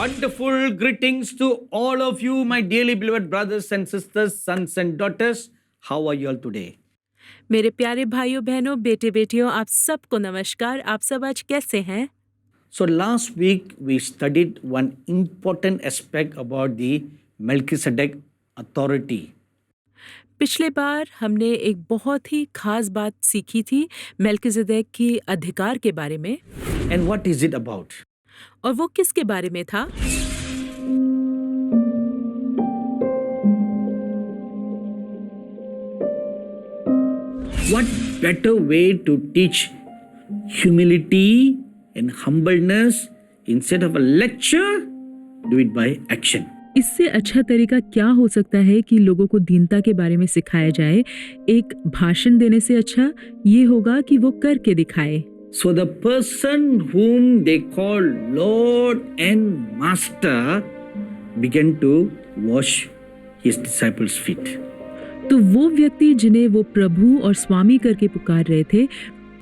Wonderful greetings to all of you, my dearly beloved brothers and sisters, sons and daughters. How are you all today? मेरे प्यारे भाइयों बहनों बेटे बेटियों आप सबको नमस्कार। आप सब आज कैसे हैं? So last week we studied one important aspect about the Melchizedek authority. पिछले बार हमने एक बहुत ही खास बात सीखी थी मेल्किजेदेक की अधिकार के बारे में। And what is it about? और वो किसके बारे में था? What better way to teach humility and humbleness instead of a lecture? Do it by action. इससे अच्छा तरीका क्या हो सकता है कि लोगों को दीनता के बारे में सिखाया जाए? एक भाषण देने से अच्छा ये होगा कि वो करके दिखाए। So the person whom they call Lord and Master began to wash his disciples' feet. तो वो व्यक्ति जिन्हें वो प्रभु और स्वामी करके पुकार रहे थे,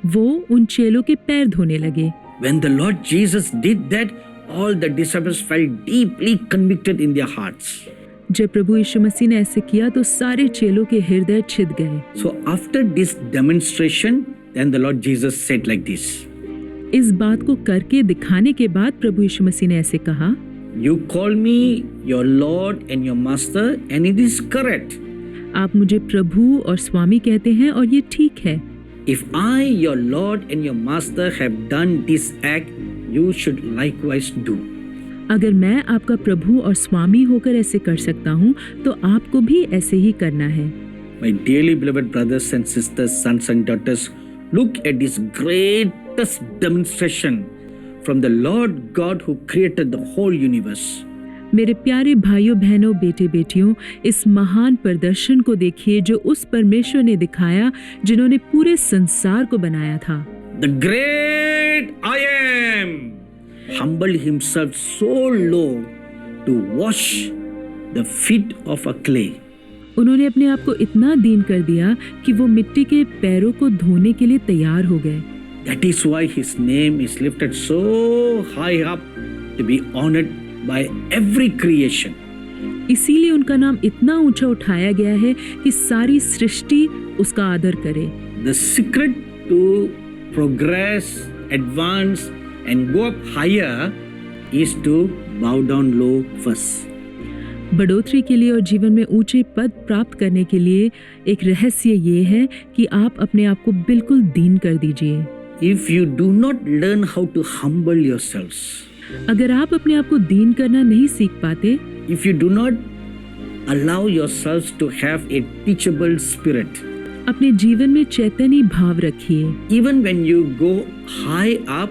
वो उन चेलों के पैर धोने लगे। When the Lord Jesus did that, all the disciples felt deeply convicted in their hearts. जब प्रभु यीशु मसीह ने ऐसे किया तो सारे चेलों के हृदय छिद गए। So after this demonstration, then the Lord Jesus said like this. इस बात को करके दिखाने के बाद प्रभु यीशु मसीह ने ऐसे कहा, You call me your Lord and your Master, and it is correct. आप मुझे प्रभु और स्वामी कहते हैं और ये ठीक है। If I, your Lord and your Master, have done this act, you should likewise do. अगर मैं आपका प्रभु और स्वामी होकर ऐसे कर सकता हूँ तो आपको भी ऐसे ही करना है। My dearly beloved brothers and sisters, sons and daughters, look at this greatest demonstration from the Lord God who created the whole universe. मेरे प्यारे भाइयों बहनों बेटे बेटियों, इस महान प्रदर्शन को देखिए जो उस परमेश्वर ने दिखाया जिन्होंने पूरे संसार को बनाया था। The great I am humbled himself so low to wash the feet of a clay. उन्होंने अपने आप को इतना दीन कर दिया कि वो मिट्टी के पैरों को धोने के लिए तैयार हो गए। That is why his name is lifted so high up to be honored by every creation. इसीलिए उनका नाम इतना ऊंचा उठाया गया है कि सारी सृष्टि उसका आदर करे। The secret to progress, advance and go up higher is to bow down low first. बढ़ोतरी के लिए और जीवन में ऊंचे पद प्राप्त करने के लिए एक रहस्य ये है कि आप अपने आप को बिल्कुल दीन कर दीजिए। If you do not learn how to humble yourselves, अगर आप अपने आप को दीन करना नहीं सीख पाते, if you do not allow yourselves to have a teachable spirit, अपने जीवन में चैतन्य भाव रखिए। even when you go high up,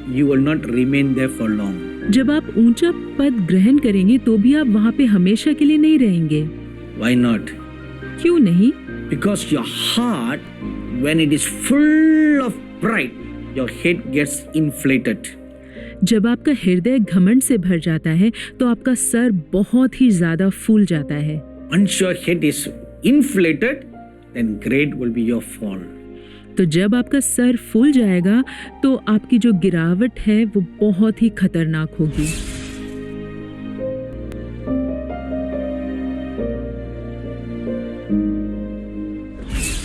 you will not remain there for long. जब आप ऊंचा पद ग्रहण करेंगे तो भी आप वहाँ पे हमेशा के लिए नहीं रहेंगे। Why not? क्यों नहीं? Because your heart, when it is full of pride, your head gets inflated. जब आपका हृदय घमंड से भर जाता है तो आपका सर बहुत ही ज्यादा फूल जाता है। Once your head is inflated, then great will be your fall. तो जब आपका सर फूल जाएगा तो आपकी जो गिरावट है वो बहुत ही खतरनाक होगी।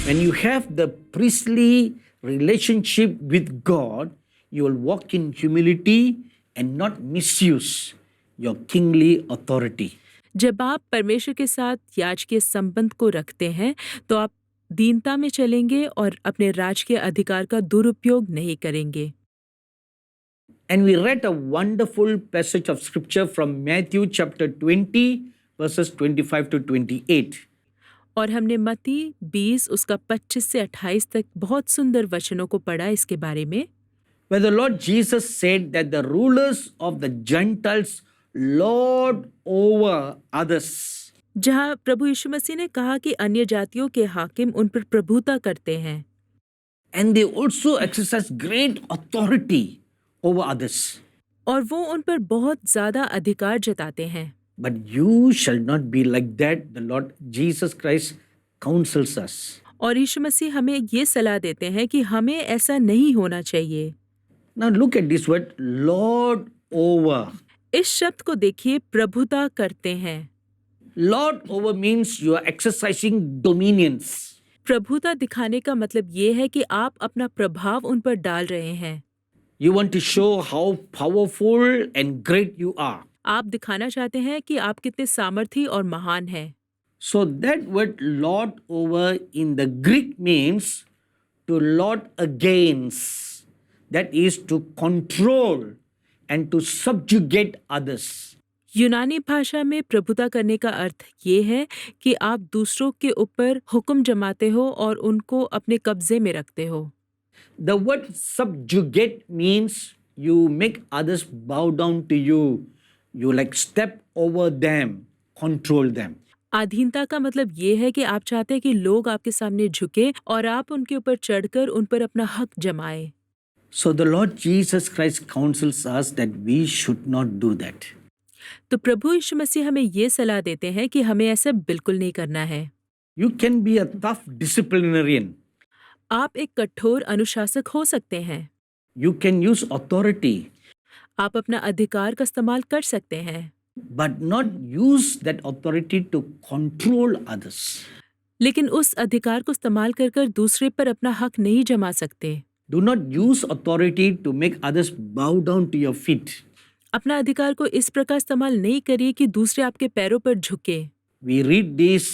When you have the priestly relationship with God, you will walk in humility and not misuse your kingly authority. जब आप परमेश्वर के साथ याजकीय संबंध को रखते हैं तो आप दीनता में चलेंगे और अपने राज के अधिकार का दुरुपयोग नहीं करेंगे। And we read a wonderful passage of scripture from Matthew chapter 20 verses 25 to 28. और हमने मत्ती 20 उसका 25 से 28 तक बहुत सुंदर वचनों को पढ़ा इसके बारे में। Where the Lord Jesus said that the rulers of the Gentiles lord over others. जहाँ प्रभु यीशु मसीह ने कहा कि अन्य जातियों के हाकिम उन पर प्रभुता करते हैं। And they also exercise great authority over others. और वो उन पर बहुत ज्यादा अधिकार जताते हैं। But you shall not be like that. The Lord Jesus Christ counsels us. और यीशु मसीह हमें ये सलाह देते हैं कि हमें ऐसा नहीं होना चाहिए। Now look at this word, Lord over. इस शब्द को देखिए, प्रभुता करते हैं। Lord over means you are exercising dominions. प्रभुता दिखाने का मतलब ये है कि आप अपना प्रभाव उन पर डाल रहे हैं। You want to show how powerful and great you are. आप दिखाना चाहते हैं कि आप कितने सामर्थी और महान हैं। So that word lord over in the Greek means to lord against. That is to control and to subjugate others. यूनानी भाषा में प्रभुता करने का अर्थ ये है कि आप दूसरों के ऊपर हुक्म जमाते हो और उनको अपने कब्जे में रखते हो। The word subjugate means you make others bow down to you. You like step over them, control them. अधीनता का मतलब ये है कि आप चाहते हैं कि लोग आपके सामने झुके और आप उनके ऊपर चढ़कर उन पर अपना हक जमाए। So the Lord Jesus Christ counsels us that we should not do that. तो प्रभु यीशु मसीह हमें ये सलाह देते हैं कि हमें ऐसा बिल्कुल नहीं करना है। You can be a tough disciplinarian. आप एक कठोर अनुशासक हो सकते हैं। You can use authority, आप अपना अधिकार का इस्तेमाल कर सकते हैं, but not use that authority to control others. लेकिन उस अधिकार को इस्तेमाल कर कर दूसरे पर अपना हक नहीं जमा सकते। Do not use authority to make others bow down to your feet. अपना अधिकार को इस प्रकार इस्तेमाल नहीं करिए कि दूसरे आपके पैरों पर झुके। We read this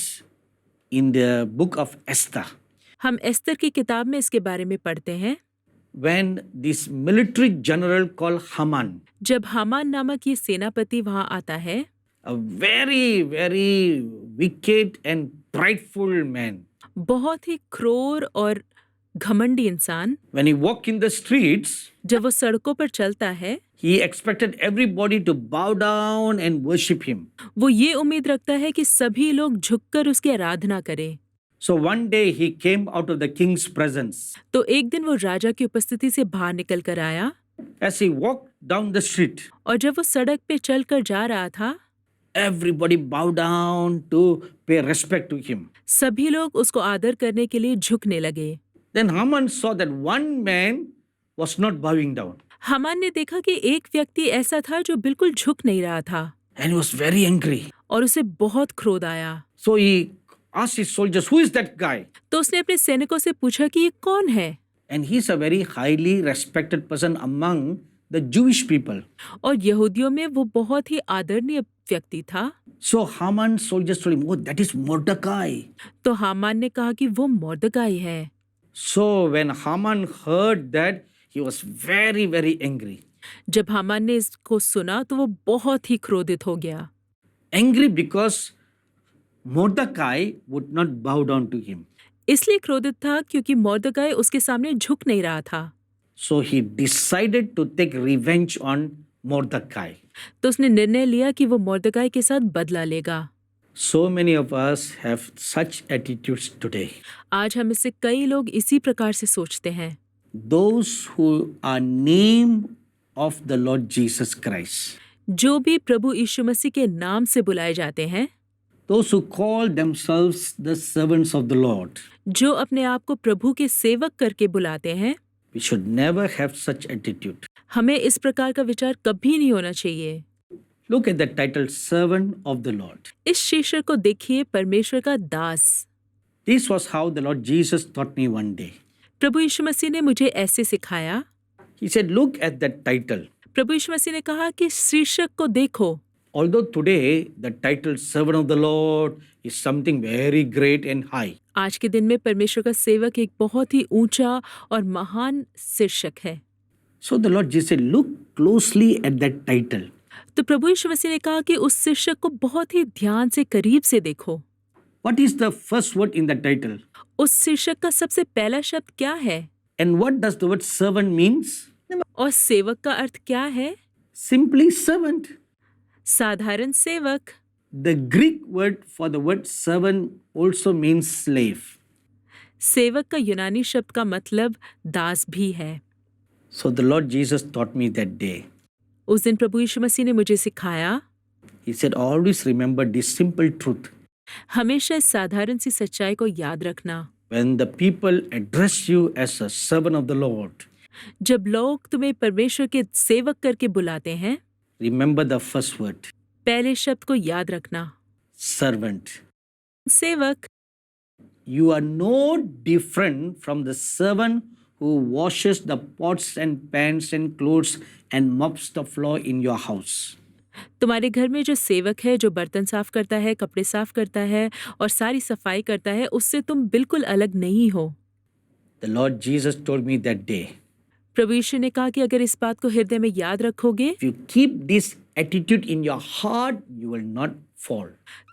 in the book of Esther. हम एस्तर की किताब में इसके बारे में पढ़ते हैं। When this military general called Haman, जब हामान नामक ये सेनापति वहां आता है, a very, very wicked and prideful man, बहुत ही क्रूर और घमंडी इंसान, when he walked in the streets, जब वो सड़कों पर चलता है, he expected everybody to bow down and worship him. वो ये उम्मीद रखता है कि सभी लोग झुककर उसकी आराधना करें। So one day he came out of the king's presence. तो एक दिन वो राजा की उपस्थिति से बाहर निकल कर आया As he walked down the street, और जब वो सड़क पे चलकर जा रहा था, everybody bowed down to pay respect to him. सभी लोग उसको आदर करने के लिए झुकने लगे। Then Haman saw that one man was not bowing down, Haman ने देखा कि एक व्यक्ति ऐसा था जो बिल्कुल झुक नहीं रहा था and he was very angry. और उसे बहुत क्रोध आया। So he asked his soldiers, "Who is that guy?" तो उसने अपने सैनिकों से पूछा कि ये कौन है, And he's a very highly respected person among the Jewish people. और यहूदियों में वो बहुत ही आदरणीय व्यक्ति था। So Haman's soldiers told him, "Oh, that is Mordecai." तो हामान ने कहा कि वो मोर्दकाई है। So when Haman heard that, he was very, very angry. जब हामान ने इसको सुना तो वो बहुत ही क्रोधित हो गया। Angry because Mordecai would not bow down to him. इसलिए क्रोधित था क्योंकि मोर्दकाई उसके सामने झुक नहीं रहा था। So he decided to take revenge on Mordecai. तो उसने निर्णय लिया कि वो मोर्दकाई के साथ बदला लेगा। So many of us have such attitudes today. आज हम इससे कई लोग इसी प्रकार से सोचते हैं। Those who are name of the Lord Jesus Christ, जो भी प्रभु यीशु मसीह के नाम से बुलाए जाते हैं, those who call themselves the servants of the Lord, जो अपने आप को प्रभु के सेवक करके बुलाते हैं, we should never have such attitude. हमें इस प्रकार का विचार कभी नहीं होना चाहिए। Look at the title, Servant of the Lord. इस शीर्षक को देखिए, परमेश्वर का दास। This was how the Lord Jesus taught me one day. प्रभु यीशु मसीह ने मुझे ऐसे सिखाया। He said, look at that title. प्रभु यीशु मसीह ने कहा कि शीर्षक को देखो। Although today the title Servant of the Lord is something very great and high. आज के दिन में परमेश्वर का सेवक एक बहुत ही ऊंचा और महान शीर्षक है। So the Lord Jesus said, look closely at that title. तो प्रभु यीशु मसीह ने कहा कि उस शीर्षक को बहुत ही ध्यान से करीब से देखो। What is the first word in the title? उस शीर्षक का सबसे पहला शब्द क्या है? And what does the word servant means? और सेवक का अर्थ क्या है? Simply servant. साधारण सेवक। The Greek word for the word servant also means slave. सेवक का यूनानी शब्द का मतलब दास भी है। So the Lord Jesus taught me that day. उस दिन प्रभु यीशु मसीह ने मुझे सिखाया, He said, always remember this simple truth. हमेशा इस साधारण सी सच्चाई को याद रखना। When the people address you as a servant of the Lord, जब लोग तुम्हें परमेश्वर के सेवक करके बुलाते हैं, Remember the first word, पहले शब्द को याद रखना, servant. सेवक। You are no different from the servant who washes the pots and pans and clothes and mops the floor in your house. तुम्हारे घर में जो सेवक है, जो बर्तन साफ करता है, कपड़े साफ करता है और सारी सफाई करता है, उससे तुम बिल्कुल अलग नहीं हो। The Lord Jesus told me that day, प्रभु यीशु ने कहा कि अगर इस बात को हृदय में याद रखोगे, if you keep this attitude in your heart, you will not fall.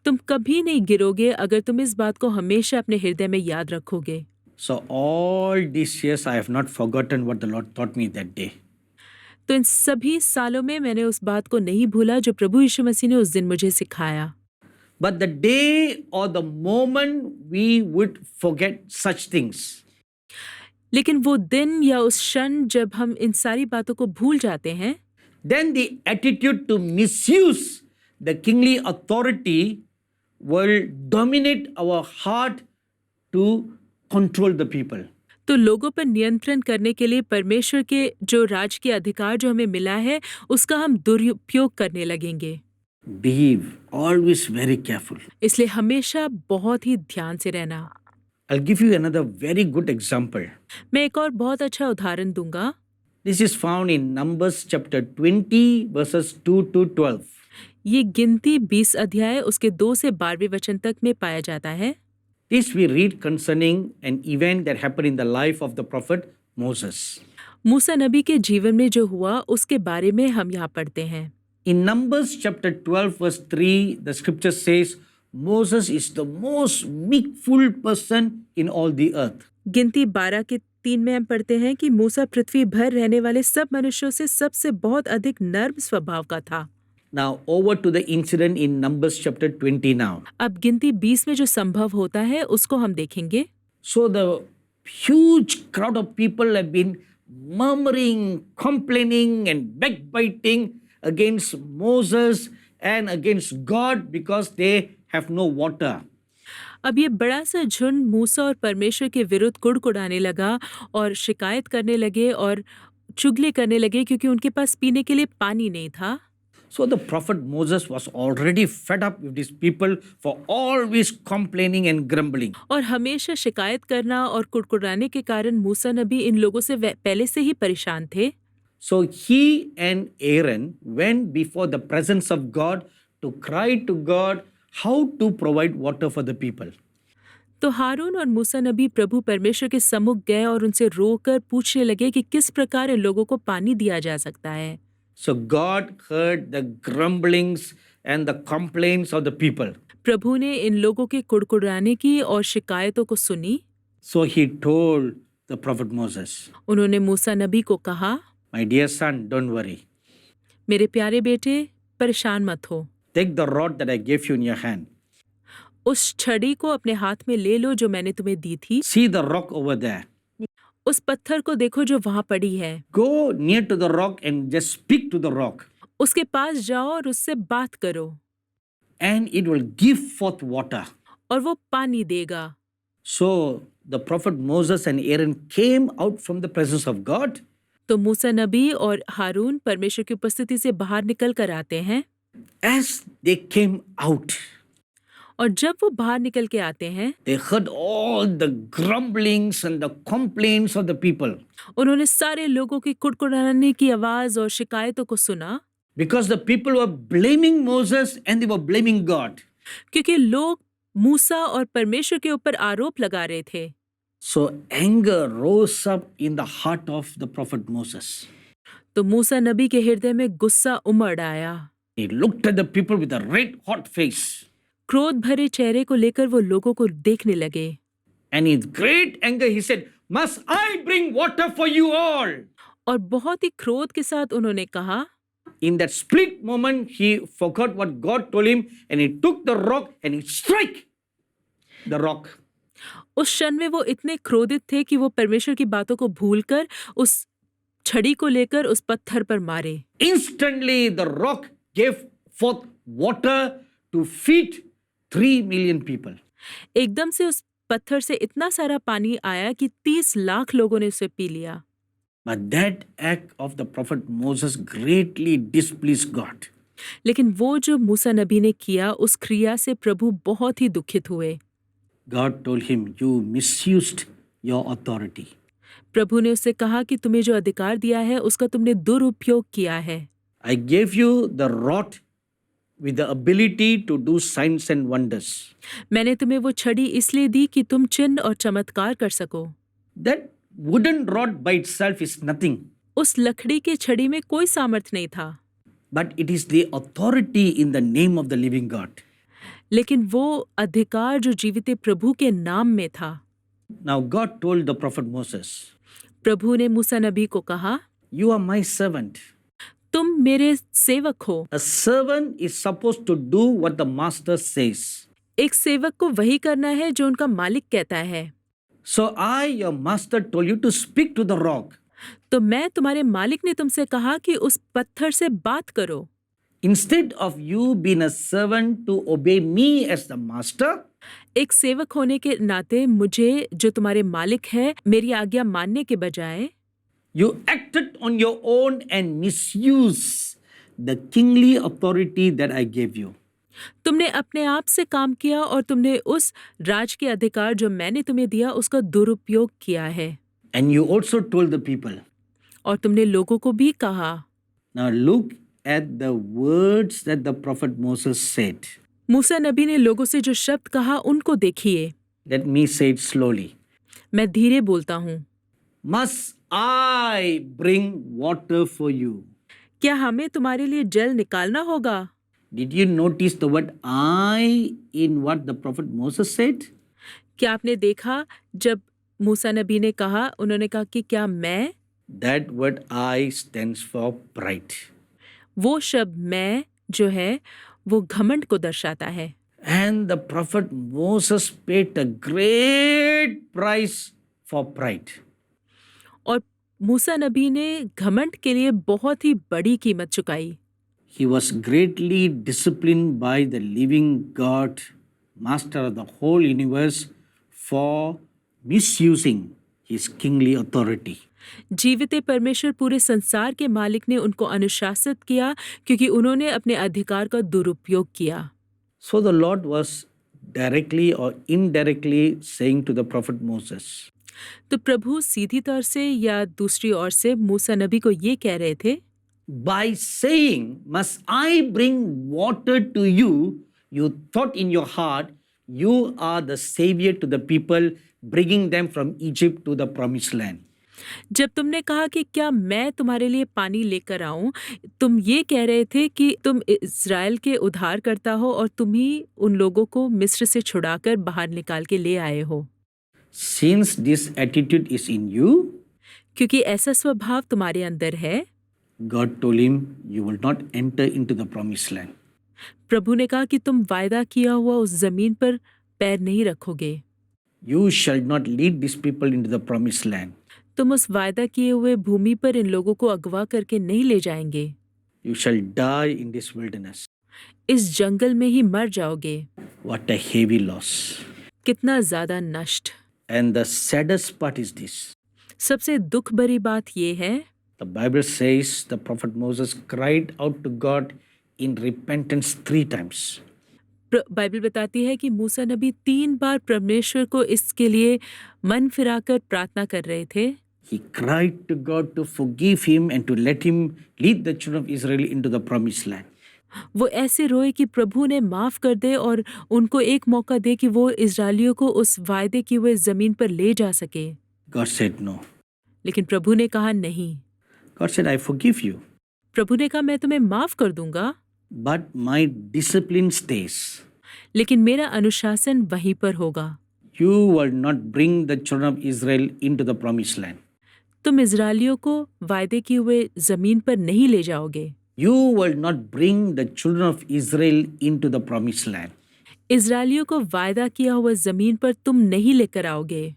तुम कभी नहीं गिरोगे अगर तुम इस बात को हमेशा अपने हृदय में याद रखोगे। So all these years I have not forgotten what the Lord taught me that day. तो इन सभी सालों में मैंने उस बात को नहीं भूला जो प्रभु यीशु मसीह ने उस दिन मुझे सिखाया। But the day or the moment we would forget such things, लेकिन वो दिन या उस क्षण जब हम इन सारी बातों को भूल जाते हैं, then the attitude to misuse the kingly authority will dominate our heart to control the people. तो लोगों पर नियंत्रण करने के लिए परमेश्वर के जो राज के अधिकार जो हमें मिला है, उसका हम दुरुपयोग करने लगेंगे। Be always very careful. इसलिए हमेशा बहुत ही ध्यान से रहना। I'll give you another very good example. मैं एक और बहुत अच्छा उदाहरण दूंगा। This is found in Numbers chapter 20 verses 2 to 12. ये गिनती 20 अध्याय उसके 2 से 12वें वचन तक में पाया जाता है। This we read concerning an event that happened in the life of the prophet Moses. मूसा नबी के जीवन में जो हुआ उसके बारे में हम यहाँ पढ़ते हैं। In Numbers chapter 12 verse 3, the scripture says, Moses is the most meekful person in all the earth. गिनती 12 के 3 में हम पढ़ते हैं कि मूसा पृथ्वी भर रहने वाले सब मनुष्यों से सबसे बहुत अधिक नर्म स्वभाव का था। Now over to the incident in Numbers chapter 20 now. अब गिनती 20 में जो संभव होता है उसको हम देखेंगे। So the huge crowd of people have been murmuring, complaining and backbiting against Moses and against God because they have no water. अब ये बड़ा सा झुंड मूसा और परमेश्वर के विरुद्ध कुड़कुड़ाने लगा और शिकायत करने लगे और चुगली करने लगे क्योंकि उनके पास पीने के लिए पानी नहीं था। So the prophet Moses was already fed up with these people for always complaining and grumbling. और हमेशा शिकायत करना और कुड़कुड़ाने के कारण मूसा नबी इन लोगों से पहले से ही परेशान थे। So he and Aaron went before the presence of God to cry to God how to provide water for the people. तो हारून और मूसा नबी प्रभु परमेश्वर के सम्मुख गए और उनसे रोकर पूछने लगे कि किस प्रकार इन लोगों को पानी दिया जा सकता है। So God heard the grumblings and the complaints of the people. प्रभु ने इन लोगों के कुड़कुड़ाने की और शिकायतों को सुनी। So he told the prophet Moses, उन्होंने मूसा नबी को कहा, My dear son, don't worry. मेरे प्यारे बेटे, परेशान मत हो। Take the rod that I gave you in your hand. उस छड़ी को अपने हाथ में ले लो जो मैंने तुम्हें दी थी। See the rock over there. उस पत्थर को देखो जो वहां पड़ी है। Go near to the rock and just speak to the rock. उसके पास जाओ और उससे बात करो And it will give forth water. और वो पानी देगा। So the prophet Moses and Aaron came out from the presence of God. तो मूसा नबी और हारून परमेश्वर की उपस्थिति से बाहर निकल कर आते हैं। As they came out, और जब वो बाहर निकल के आते हैं, they heard all the grumblings and the complaints of the people. उन्होंने सारे लोगों की कुड़कुड़ाने की आवाज और शिकायतों को सुना। Because the people were blaming Moses and they were blaming God. क्योंकि लोग मूसा और परमेश्वर के ऊपर आरोप लगा रहे थे। So anger rose up in the heart of the prophet Moses. तो मूसा नबी के हृदय में गुस्सा उमड़ आया। He looked at the people with a red hot face. क्रोध भरे चेहरे को लेकर वो लोगों को देखने लगे। And in great anger he said, Must I bring water for you all? और बहुत ही क्रोध के साथ उन्होंने कहा। In that split moment, he forgot what God told him and he took the rock and he struck the rock. उस क्षण में वो इतने क्रोधित थे कि वो परमेश्वर की बातों को भूलकर उस छड़ी को लेकर उस पत्थर पर मारे। Instantly, the rock gave forth water to feed 3 million people. एकदम से उस पत्थर से इतना सारा पानी आया कि 30 लाख लोगों ने उसे पी लिया। But that act of the prophet Moses greatly displeased God. लेकिन वो जो मूसा नबी ने किया उस क्रिया से प्रभु बहुत ही दुखित हुए। God told him, "You misused your authority. प्रभु ने उससे कहा कि तुम्हें जो अधिकार दिया है उसका तुमने दुरुपयोग किया है। I gave you the rod with the ability to do signs and wonders." मैंने तुम्हें वो छड़ी इसलिए दी कि तुम चिन्ह और चमत्कार कर सको। That wooden rod by itself is nothing, उस लकड़ी के छड़ी में कोई सामर्थ नहीं था, but it is the authority in the name of the living God. लेकिन वो अधिकार जो जीवित प्रभु के नाम में था। Now God told the prophet Moses, प्रभु ने मूसा नबी को कहा, "You are my servant." तुम मेरे सेवक हो। A servant is supposed to do what the master says. एक सेवक को वही करना है जो उनका मालिक कहता है। So I, your master, told you to speak to the rock. तो मैं तुम्हारे मालिक ने तुमसे कहा कि उस पत्थर से बात करो। Instead of you being a servant to obey me as the master, एक सेवक होने के नाते मुझे जो तुम्हारे मालिक है मेरी आज्ञा मानने के बजाय you acted on your own and misused the kingly authority that I gave you. तुमने अपने आप से काम किया और तुमने उस राज के अधिकार जो मैंने तुम्हें दिया उसका दुरुपयोग किया है। And you also told the people. और तुमने लोगों को भी कहा। Now look at the words that the prophet Moses said. मूसा नबी ने लोगों से जो शब्द कहा उनको देखिए। Let me say it slowly. मैं धीरे बोलता हूँ। Must I bring water for you? क्या हमें तुम्हारे लिए जल निकालना होगा? Did you notice the word I in what the prophet Moses said? क्या आपने देखा जब मूसा नबी ने कहा, उन्होंने कहा कि क्या मैं? That word I stands for pride. वो शब्द मैं जो है वो घमंड को दर्शाता है। And the prophet Moses paid a great price for pride. और मूसा नबी ने घमंड के लिए बहुत ही बड़ी कीमत चुकाई। He was greatly disciplined by the living God, master of the whole universe, for misusing his kingly authority. जीवित परमेश्वर पूरे संसार के मालिक ने उनको अनुशासित किया क्योंकि उन्होंने अपने अधिकार का दुरुपयोग किया। So the Lord was directly or indirectly saying to the prophet Moses, तो प्रभु सीधी तौर से या दूसरी ओर से मूसा नबी को ये कह रहे थे, by saying, "Must I bring water to you?" you thought in your heart, you are the savior to the people, bringing them from Egypt to the promised land. जब तुमने कहा कि क्या मैं तुम्हारे लिए पानी लेकर आऊं, तुम ये कह रहे थे कि तुम इज़राइल के उद्धारकर्ता हो और तुम ही उन लोगों को मिस्र से छुड़ाकर बाहर निकाल के ले आए हो। Since this attitude is in you, क्योंकि ऐसा स्वभाव तुम्हारे अंदर है, God told him, "You will not enter into the promised land." प्रभु ने कहा कि तुम वायदा किया हुआ उस जमीन पर पैर नहीं रखोगे। You shall not lead these people into the promised land. तुम उस वायदा किए हुए भूमि पर इन लोगों को अगवा करके नहीं ले जाएंगे। You shall die in this wilderness. इस जंगल में ही मर जाओगे। What a heavy loss. कितना ज्यादा नष्ट। And the saddest part is this. सबसे दुख भरी बात ये है, The Bible says the prophet Moses cried out to God in repentance 3 times. Bible बताती है कि मूसा नबी 3 बार परमेश्वर को इसके लिए मन फिराकर प्रार्थना कर रहे थे। He cried to God to forgive him and to let him lead the children of Israel into the promised land. वो ऐसे रोए कि प्रभु ने माफ कर दे और उनको एक मौका दे कि वो इजरायलियों को उस वायदे की हुए जमीन पर ले जा सके। God said no. लेकिन प्रभु ने कहा नहीं। God said, "I forgive you, प्रभु ने कहा मैं तुम्हें माफ कर दूंगा, but my discipline stays. लेकिन मेरा अनुशासन वहीं पर होगा। You will not bring the children of Israel into the promised land. तुम इजरायलियों को वायदे किए हुए जमीन पर नहीं ले जाओगे। You will not bring the children of Israel into the promised land." इजरायलियों को वायदा किया हुआ जमीन पर तुम नहीं लेकर आओगे।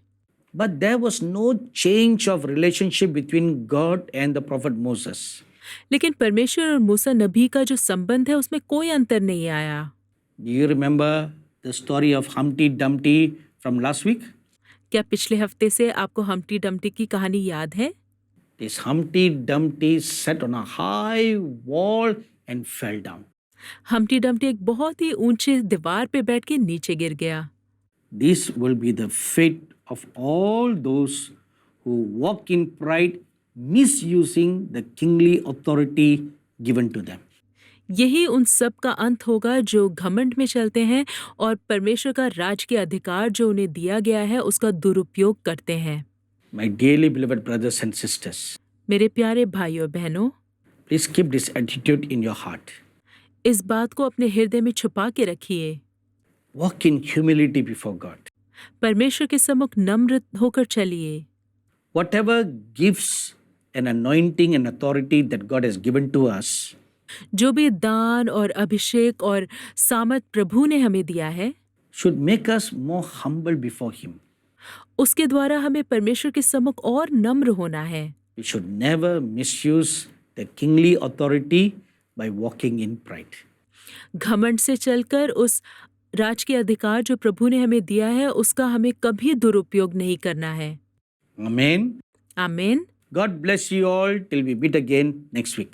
But there was no change of relationship between God and the prophet Moses. लेकिन परमेश्वर और मूसा नबी का जो संबंध है उसमें कोई अंतर नहीं आया। Do you remember the story of Humpty Dumpty from last week? क्या पिछले हफ्ते से आपको हम्टी डम्टी की कहानी याद है? This Humpty Dumpty sat on a high wall and fell down. Humpty Dumpty एक बहुत ही ऊंचे दीवार पे बैठ के नीचे गिर गया। This will be the fate of all those who walk in pride, misusing the kingly authority given to them. यही उन सब का अंत होगा जो घमंड में चलते हैं और परमेश्वर का राज के अधिकार जो उन्हें दिया गया है उसका दुरुपयोग करते हैं। My dearly beloved brothers and sisters, मेरे प्यारे भाइयों बहनों, please keep this attitude in your heart. इस बात को अपने हृदय में छुपा के रखिए। Walk in humility before God. परमेश्वर के सम्मुख नम्र होकर चलिए। Whatever gifts and anointing and authority that God has given to us, जो भी दान और अभिषेक और सामर्थ प्रभु ने हमें दिया है should make us more humble before Him. उसके द्वारा हमें परमेश्वर के सम्मुख और नम्र होना है। We should never misuse the kingly authority by walking in pride. घमंड से चलकर उस राज के अधिकार जो प्रभु ने हमें दिया है उसका हमें कभी दुरुपयोग नहीं करना है। Amen. आमीन। God bless you all till we meet again next week.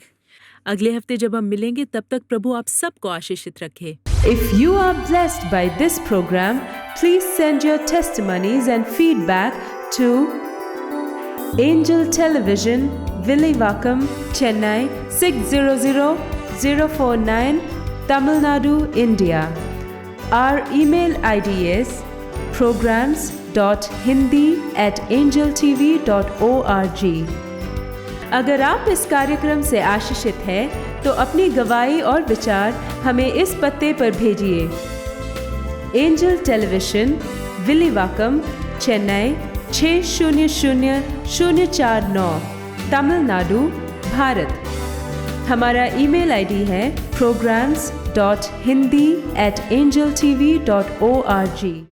अगले हफ्ते जब हम मिलेंगे तब तक प्रभु आप सबको आशीषित रखे। If you are blessed by this program, please send your testimonies and feedback to Angel Television, Villivakkam, Chennai 600049, Tamil Nadu, India. Our email ID is programs.hindi@angeltv.org. अगर आप इस कार्यक्रम से आशीषित हैं तो अपनी गवाही और विचार हमें इस पते पर भेजिए। Angel television, Villivakkam, Chennai 600049, Tamil Nadu, Bharat. हमारा ईमेल आईडी है programs.hindi@angeltv.org।